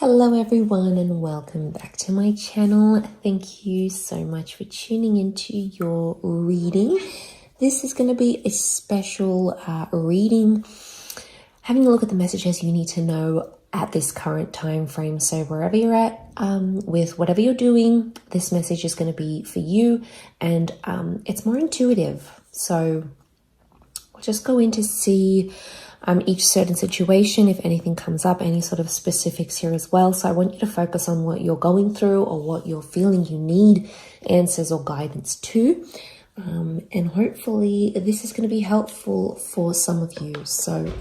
Hello everyone and welcome back to my channel. Thank you so much for tuning into your reading. This is going to be a special reading, having a look at the messages you need to know at this current time frame. So wherever you're at with whatever you're doing, this message is going to be for you, and it's more intuitive. So we'll just go in to see each certain situation, if anything comes up, any sort of specifics here as well. So I want you to focus on what you're going through or what you're feeling you need answers or guidance to. And hopefully this is going to be helpful for some of you. So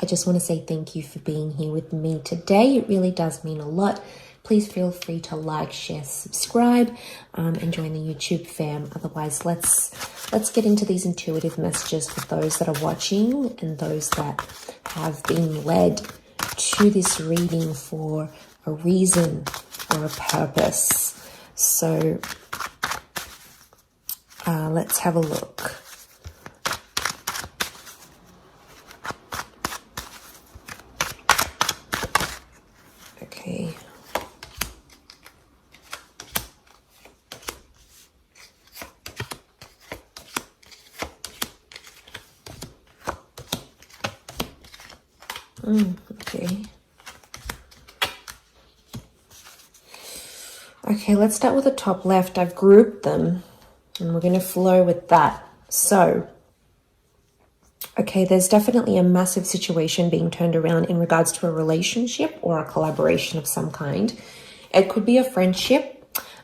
I just want to say thank you for being here with me today. It really does mean a lot. Please feel free to like, share, subscribe, and join the YouTube fam. Otherwise, let's get into these intuitive messages for those that are watching and those that have been led to this reading for a reason or a purpose. So let's have a look. Okay. Okay, let's start with the top left. I've grouped them and we're going to flow with that. So, okay, there's definitely a massive situation being turned around in regards to a relationship or a collaboration of some kind. It could be a friendship.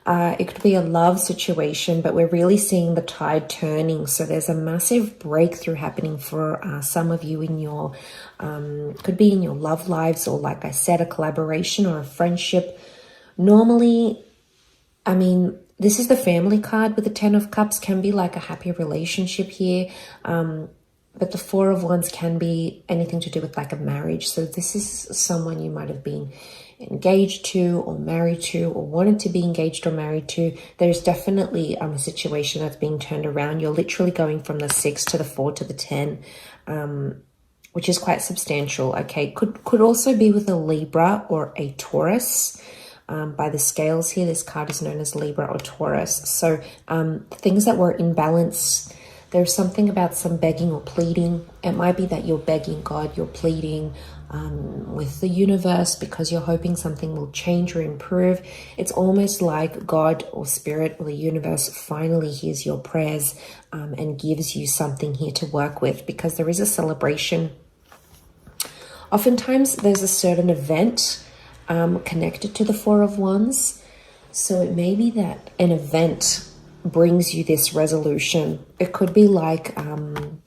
It could be a love situation, but we're really seeing the tide turning. So there's a massive breakthrough happening for some of you in your, could be in your love lives, or like I said, a collaboration or a friendship. Normally, I mean, this is the family card with the 10 of Cups, can be like a happy relationship here. But the 4 of Wands can be anything to do with like a marriage. So this is someone you might have been engaged to or married to or wanted to be engaged or married to. There's definitely a situation that's being turned around. You're literally going from the 6 to the 4 to the 10, which is quite substantial. Okay, could also be with a Libra or a Taurus. By the scales here, this card is known as Libra or Taurus. So things that were in balance. There's something about some begging or pleading. It might be that you're begging God, you're pleading with the universe because you're hoping something will change or improve. It's almost like God or Spirit or the universe finally hears your prayers and gives you something here to work with, because there is a celebration. Oftentimes there's a certain event connected to the 4 of Wands. So it may be that an event brings you this resolution. It could be like an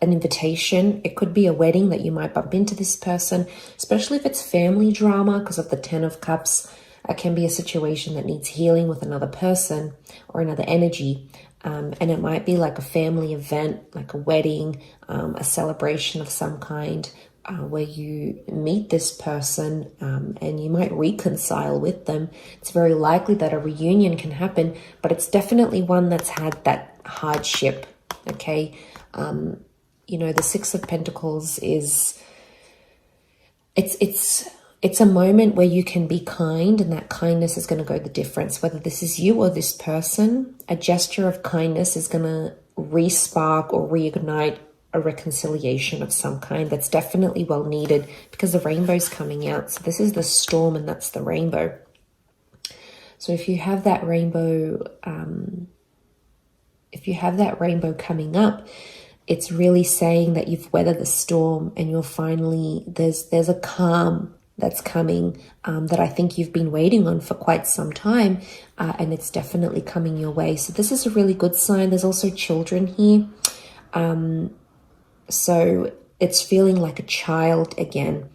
invitation. It could be a wedding that you might bump into this person, especially if it's family drama, because of the 10 of Cups. It can be a situation that needs healing with another person or another energy. And it might be like a family event, like a wedding, a celebration of some kind, where you meet this person and you might reconcile with them. It's very likely that a reunion can happen, but it's definitely one that's had that hardship, okay? You know, the 6 of Pentacles is, it's a moment where you can be kind, and that kindness is going to go the difference. Whether this is you or this person, a gesture of kindness is going to re-spark or reignite a reconciliation of some kind that's definitely well needed, because the rainbow's coming out. So this is the storm and that's the rainbow. So if you have that rainbow, coming up, it's really saying that you've weathered the storm and you're finally, there's a calm that's coming that I think you've been waiting on for quite some time, and it's definitely coming your way. So this is a really good sign. There's also children here. So it's feeling like a child again.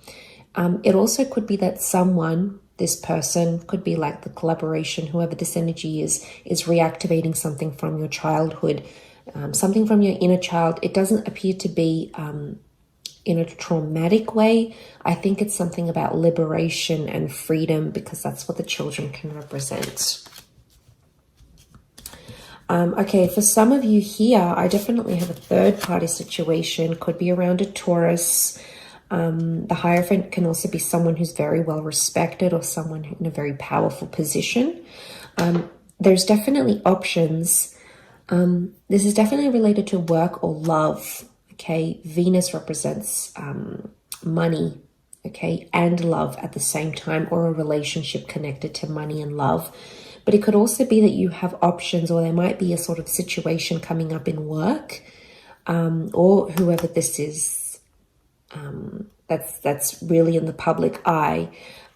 It also could be that someone, this person, could be like the collaboration, whoever this energy is reactivating something from your childhood, something from your inner child. It doesn't appear to be in a traumatic way. I think it's something about liberation and freedom, because that's what the children can represent. Okay, for some of you here, I definitely have a third party situation. Could be around a Taurus. The Hierophant can also be someone who's very well respected or someone in a very powerful position. There's definitely options. This is definitely related to work or love. Okay, Venus represents money, okay, and love at the same time, or a relationship connected to money and love. But it could also be that you have options, or there might be a sort of situation coming up in work, or whoever this is, that's really in the public eye.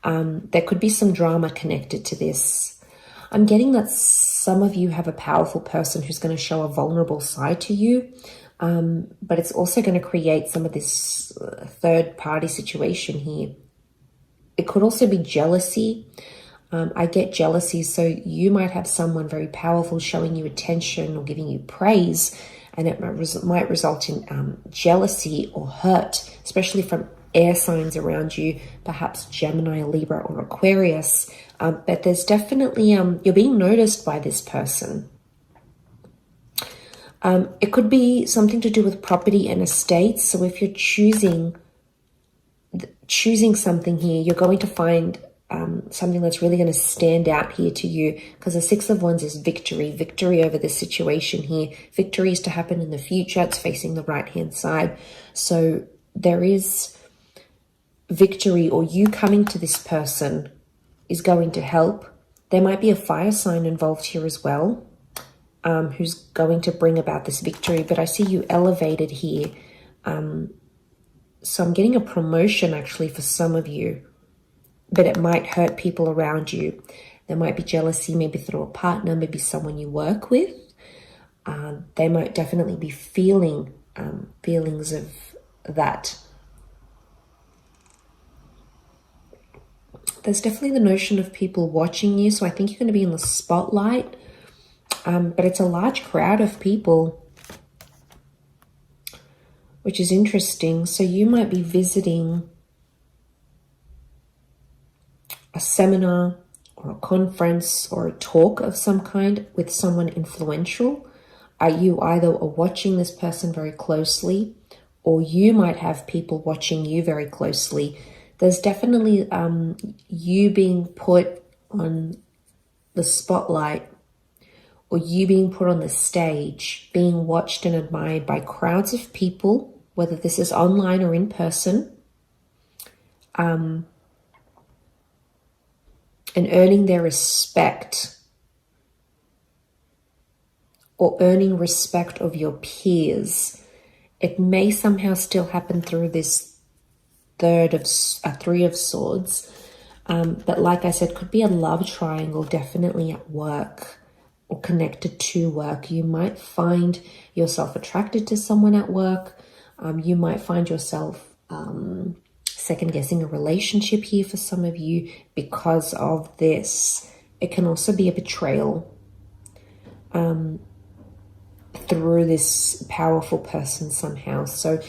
There could be some drama connected to this. I'm getting that some of you have a powerful person who's going to show a vulnerable side to you, but it's also going to create some of this third party situation here. It could also be jealousy. I get jealousy, so you might have someone very powerful showing you attention or giving you praise, and it might result in jealousy or hurt, especially from air signs around you, perhaps Gemini, Libra, or Aquarius. But there's definitely, you're being noticed by this person. It could be something to do with property and estates. So if you're choosing something here, you're going to find something that's really going to stand out here to you, because the Six of Wands is victory over this situation here. Victory is to happen in the future. It's facing the right hand side. So there is victory, or you coming to this person is going to help. There might be a fire sign involved here as well, who's going to bring about this victory. But I see you elevated here. So I'm getting a promotion actually for some of you, but it might hurt people around you. There might be jealousy, maybe through a partner, maybe someone you work with. They might definitely be feeling feelings of that. There's definitely the notion of people watching you, so I think you're going to be in the spotlight, but it's a large crowd of people, which is interesting. So you might be visiting a seminar or a conference or a talk of some kind with someone influential. You either are watching this person very closely, or you might have people watching you very closely. There's definitely you being put on the spotlight, or you being put on the stage, being watched and admired by crowds of people, whether this is online or in person, and earning their respect, or earning respect of your peers. It may somehow still happen through this Three of Swords, but like I said, could be a love triangle, definitely at work or connected to work. You might find yourself attracted to someone at work. You might find yourself second guessing a relationship here for some of you because of this. It can also be a betrayal through this powerful person somehow. So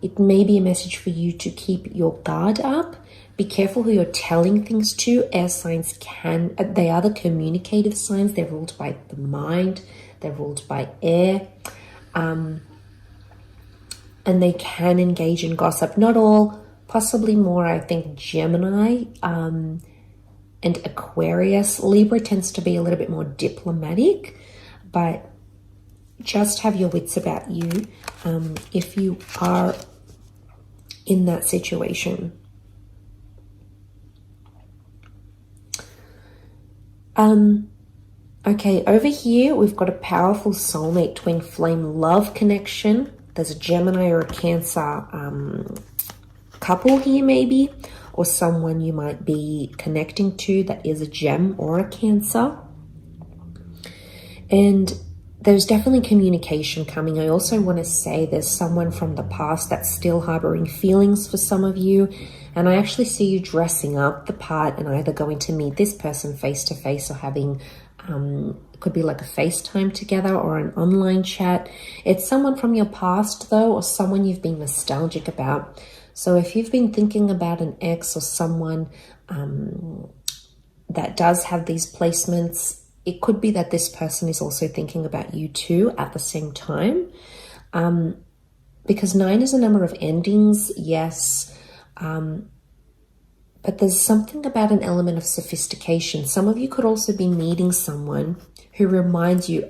it may be a message for you to keep your guard up. Be careful who you're telling things to. Air signs they are the communicative signs. They're ruled by the mind. They're ruled by air. And they can engage in gossip. Not all, possibly more, I think, Gemini and Aquarius. Libra tends to be a little bit more diplomatic, but just have your wits about you if you are in that situation. Okay, over here we've got a powerful soulmate twin flame love connection. There's a Gemini or a Cancer couple here maybe, or someone you might be connecting to that is a Gem or a Cancer. And there's definitely communication coming. I also want to say there's someone from the past that's still harboring feelings for some of you. And I actually see you dressing up the part and either going to meet this person face to face or having, it could be like a FaceTime together or an online chat. It's someone from your past though, or someone you've been nostalgic about. So if you've been thinking about an ex or someone that does have these placements, it could be that this person is also thinking about you too at the same time. Because 9 is a number of endings, yes. But there's something about an element of sophistication. Some of you could also be meeting someone who reminds you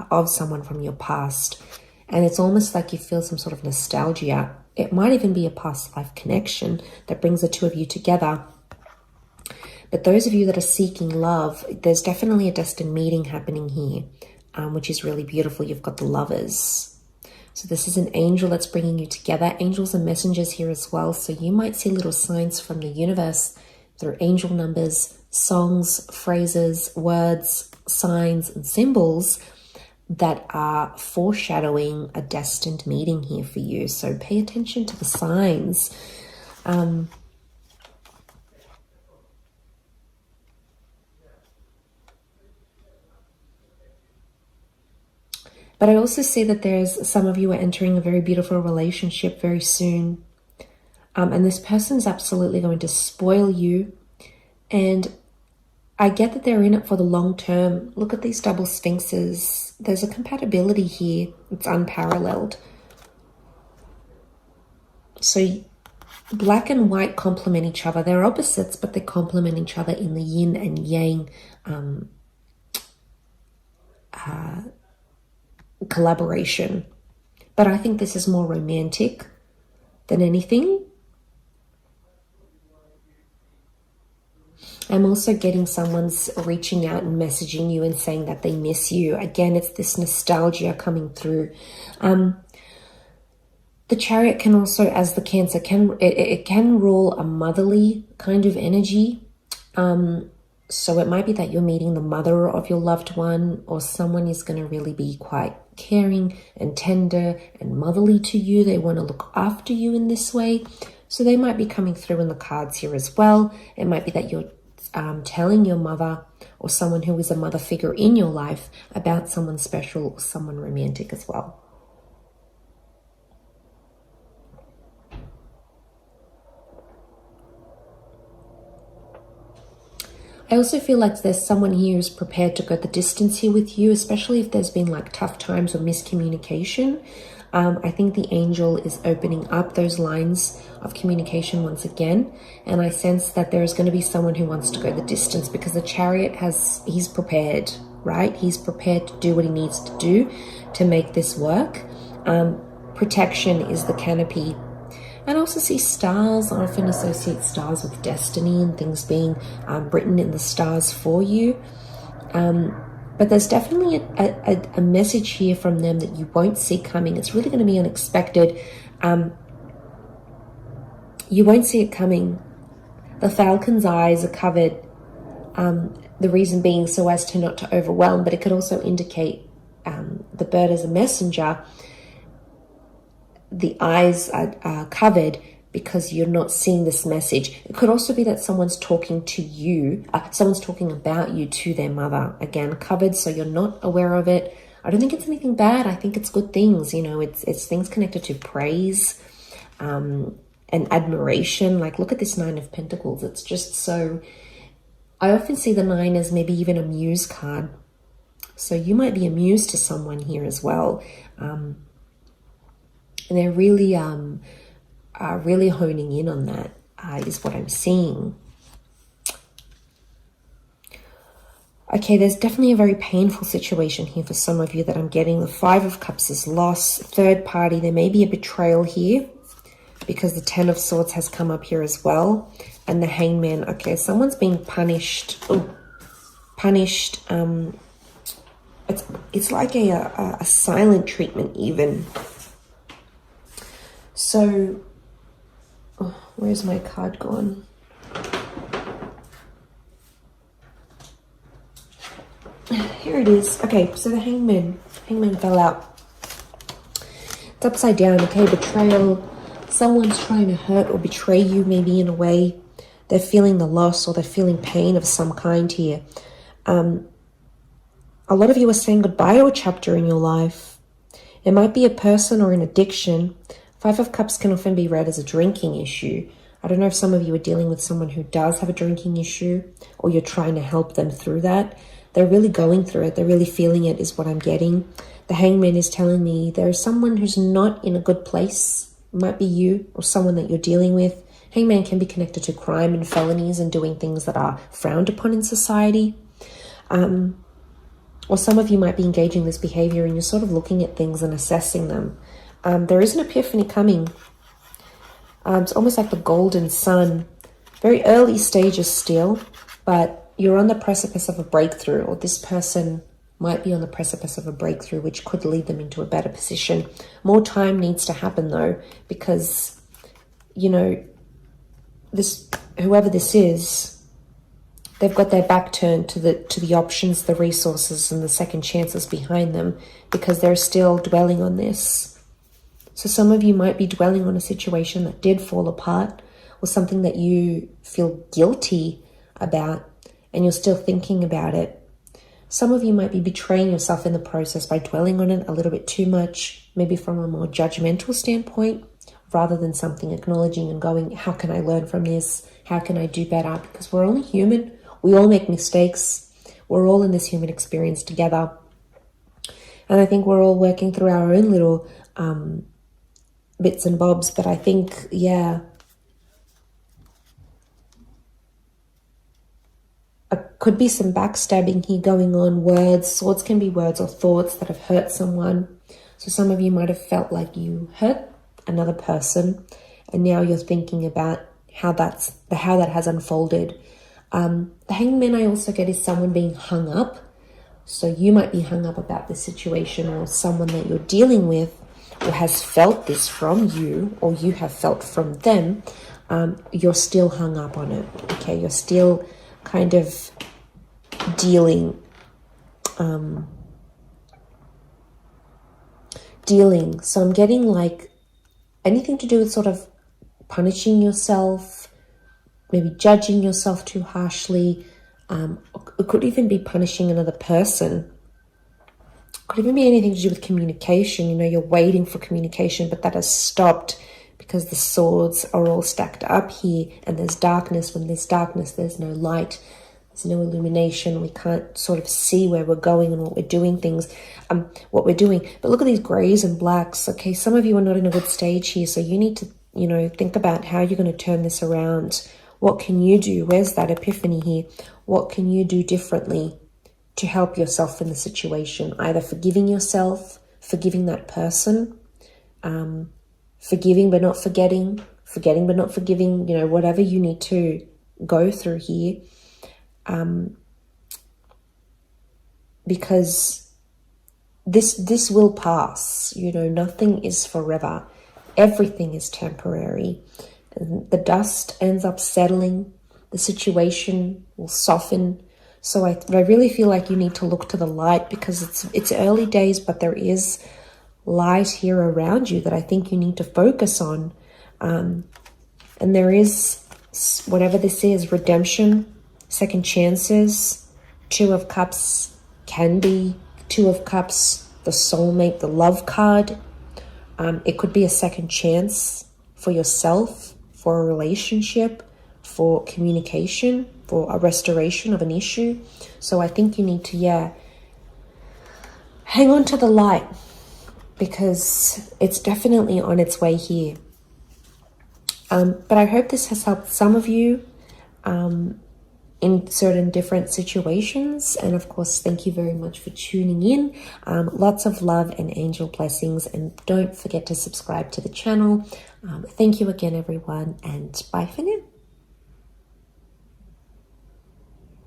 of someone from your past. And it's almost like you feel some sort of nostalgia. It might even be a past life connection that brings the two of you together. But those of you that are seeking love, there's definitely a destined meeting happening here, which is really beautiful. You've got the lovers. So this is an angel that's bringing you together. Angels are messengers here as well. So you might see little signs from the universe through angel numbers, songs, phrases, words, signs, and symbols that are foreshadowing a destined meeting here for you. So pay attention to the signs. But I also see that there's some of you are entering a very beautiful relationship very soon. And this person's absolutely going to spoil you. And I get that they're in it for the long term. Look at these double sphinxes. There's a compatibility here. It's unparalleled. So black and white complement each other. They're opposites, but they complement each other in the yin and yang collaboration. But I think this is more romantic than anything. I'm also getting someone's reaching out and messaging you and saying that they miss you. Again, it's this nostalgia coming through. The Chariot can also, as the Cancer, it can rule a motherly kind of energy. So it might be that you're meeting the mother of your loved one, or someone is going to really be quite caring and tender and motherly to you. They want to look after you in this way. So they might be coming through in the cards here as well. It might be that you're telling your mother or someone who is a mother figure in your life about someone special or someone romantic as well. I also feel like there's someone here who's prepared to go the distance here with you, especially if there's been like tough times or miscommunication. I think the angel is opening up those lines of communication once again. And I sense that there is going to be someone who wants to go the distance, because the Chariot he's prepared, right? He's prepared to do what he needs to do to make this work. Protection is the canopy. And I also see stars. I often associate stars with destiny and things being written in the stars for you. But there's definitely a message here from them that you won't see coming. It's really going to be unexpected. You won't see it coming. The falcon's eyes are covered. The reason being so as to not to overwhelm, but it could also indicate the bird as a messenger. The eyes are covered because you're not seeing this message. It could also be that someone's talking to you, someone's talking about you to their mother. Again, covered, so you're not aware of it. I don't think it's anything bad. I think it's good things. You know, it's things connected to praise and admiration. Like, look at this 9 of Pentacles. It's just so... I often see the 9 as maybe even a muse card. So you might be a muse to someone here as well. And they're really honing in on that, is what I'm seeing. Okay, there's definitely a very painful situation here for some of you that I'm getting. The 5 of Cups is loss, third party. There may be a betrayal here because the 10 of Swords has come up here as well. And the Hangman. Okay, someone's being punished. Oh, punished. It's like a silent treatment even. So, where's my card gone? Here it is. Okay, so the Hangman fell out. It's upside down. Okay, betrayal. Someone's trying to hurt or betray you, maybe in a way. They're feeling the loss or they're feeling pain of some kind here. A lot of you are saying goodbye to a chapter in your life. It might be a person or an addiction. 5 of Cups can often be read as a drinking issue. I don't know if some of you are dealing with someone who does have a drinking issue, or you're trying to help them through that. They're really going through it. They're really feeling it, is what I'm getting. The Hangman is telling me there is someone who's not in a good place. It might be you or someone that you're dealing with, Hangman can be connected to crime and felonies and doing things that are frowned upon in society. Or some of you might be engaging this behavior and you're sort of looking at things and assessing them. There is an epiphany coming. It's almost like the golden sun. Very early stages still, but you're on the precipice of a breakthrough, or this person might be on the precipice of a breakthrough, which could lead them into a better position. More time needs to happen though, because, you know, whoever this is, they've got their back turned to the options, the resources, and the second chances behind them, because they're still dwelling on this. So some of you might be dwelling on a situation that did fall apart, or something that you feel guilty about, and you're still thinking about it. Some of you might be betraying yourself in the process by dwelling on it a little bit too much, maybe from a more judgmental standpoint, rather than something acknowledging and going, how can I learn from this? How can I do better? Because we're only human. We all make mistakes. We're all in this human experience together. And I think we're all working through our own little bits and bobs. But I think, yeah, could be some backstabbing here going on. Words, swords can be words or thoughts that have hurt someone. So some of you might have felt like you hurt another person, and now you're thinking about how that has unfolded. The hangman I also get is someone being hung up. So you might be hung up about the situation, or someone that you're dealing with or has felt this from you, or you have felt from them. You're still hung up on it. Okay, you're still kind of dealing. So I'm getting like anything to do with sort of punishing yourself, maybe judging yourself too harshly. It could even be punishing another person. It could even be anything to do with communication. You know, you're waiting for communication, but that has stopped because the swords are all stacked up here, and there's darkness. When there's darkness, there's no light. There's no illumination. We can't sort of see where we're going and what we're doing what we're doing. But look at these grays and blacks. Okay, some of you are not in a good stage here, so you need to, you know, think about how you're going to turn this around. What can you do? Where's that epiphany here? What can you do differently to help yourself in the situation? Either forgiving yourself, forgiving that person, forgiving but not forgetting, forgetting but not forgiving, you know, whatever you need to go through here. Because this will pass, you know, nothing is forever. Everything is temporary. And the dust ends up settling. The situation will soften. So I really feel like you need to look to the light, because it's early days, but there is light here around you that I think you need to focus on. And there is, whatever this is, redemption, second chances. Two of Cups can be Two of Cups, the soulmate, the love card. It could be a second chance for yourself, for a relationship, for communication, for a restoration of an issue. So I think you need to, hang on to the light, because it's definitely on its way here. But I hope this has helped some of you in certain different situations. And of course, thank you very much for tuning in. Lots of love and angel blessings. And don't forget to subscribe to the channel. Thank you again, everyone. And bye for now.